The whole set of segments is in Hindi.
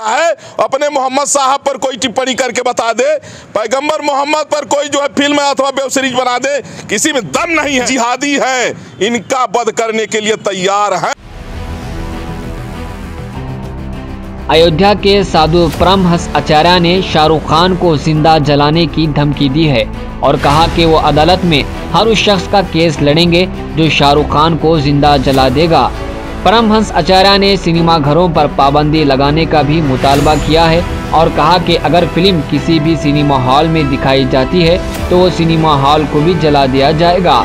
है अपने मोहम्मद साहब पर कोई टिप्पणी करके बता दे, पैगंबर मोहम्मद पर कोई जो है फिल्म अथवा वेब सीरीज बना दे, किसी में दम नहीं है। जिहादी है, इनका वध करने के लिए तैयार है। अयोध्या के साधु परमहंस आचार्य ने शाहरुख खान को जिंदा जलाने की धमकी दी है और कहा कि वो अदालत में हर उस शख्स का केस लड़ेंगे जो शाहरुख खान को जिंदा जला देगा। परमहंस आचार्य ने सिनेमा घरों पर पाबंदी लगाने का भी मुतालबा किया है और कहा कि अगर फिल्म किसी भी सिनेमा हॉल में दिखाई जाती है तो वो सिनेमा हॉल को भी जला दिया जाएगा।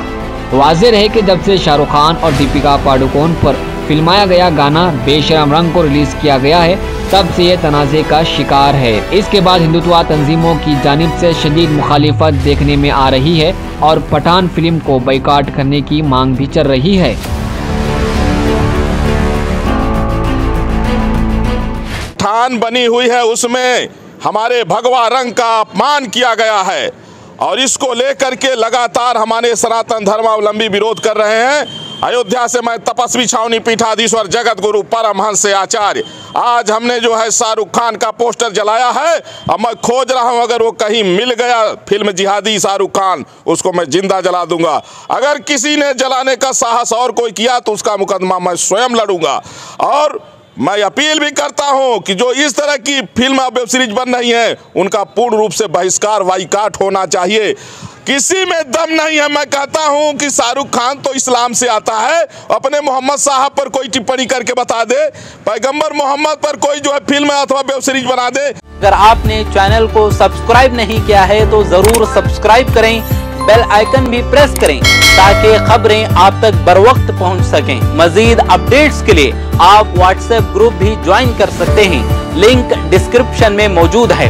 वाज़ेह है कि जब से शाहरुख खान और दीपिका पादुकोण पर फिल्माया गया गाना बेशरम रंग को रिलीज किया गया है, तब से ये तनाज़े का शिकार है। इसके बाद हिंदुत्व तंजीमों की जानिब से शदीद मुखालिफत देखने में आ रही है और पठान फिल्म को बाइकआउट करने की मांग भी चल रही है। पठान बनी हुई है, उसमें हमारे भगवा रंग का अपमान किया गया है और इसको लेकर के लगातार हमारे सनातन धर्मावलंबी विरोध कर रहे हैं। अयोध्या से मैं तपस्वी छावनी पीठाधीश्वर जगत गुरु परमहंस आचार्य, आज हमने जो है शाहरुख खान का पोस्टर जलाया है। अब मैं खोज रहा हूं, अगर वो कहीं मिल गया फिल्म जिहादी शाहरुख खान, उसको मैं जिंदा जला दूंगा। अगर किसी ने जलाने का साहस और कोई किया तो उसका मुकदमा मैं स्वयं लड़ूंगा। और मैं अपील भी करता हूं कि जो इस तरह की फिल्म और वेब सीरीज बन रही है उनका पूर्ण रूप से बहिष्कार बाइकआउट होना चाहिए। किसी में दम नहीं है। मैं कहता हूं कि शाहरुख खान तो इस्लाम से आता है, अपने मोहम्मद साहब पर कोई टिप्पणी करके बता दे, पैगंबर मोहम्मद पर कोई जो है फिल्म अथवा वेब सीरीज बना दे। अगर आपने चैनल को सब्सक्राइब नहीं किया है तो जरूर सब्सक्राइब करें, बेल आइकन भी प्रेस करें ताकि खबरें आप तक बर वक्त पहुंच सकें। मजीद अपडेट्स के लिए आप व्हाट्सएप ग्रुप भी ज्वाइन कर सकते हैं, लिंक डिस्क्रिप्शन में मौजूद है।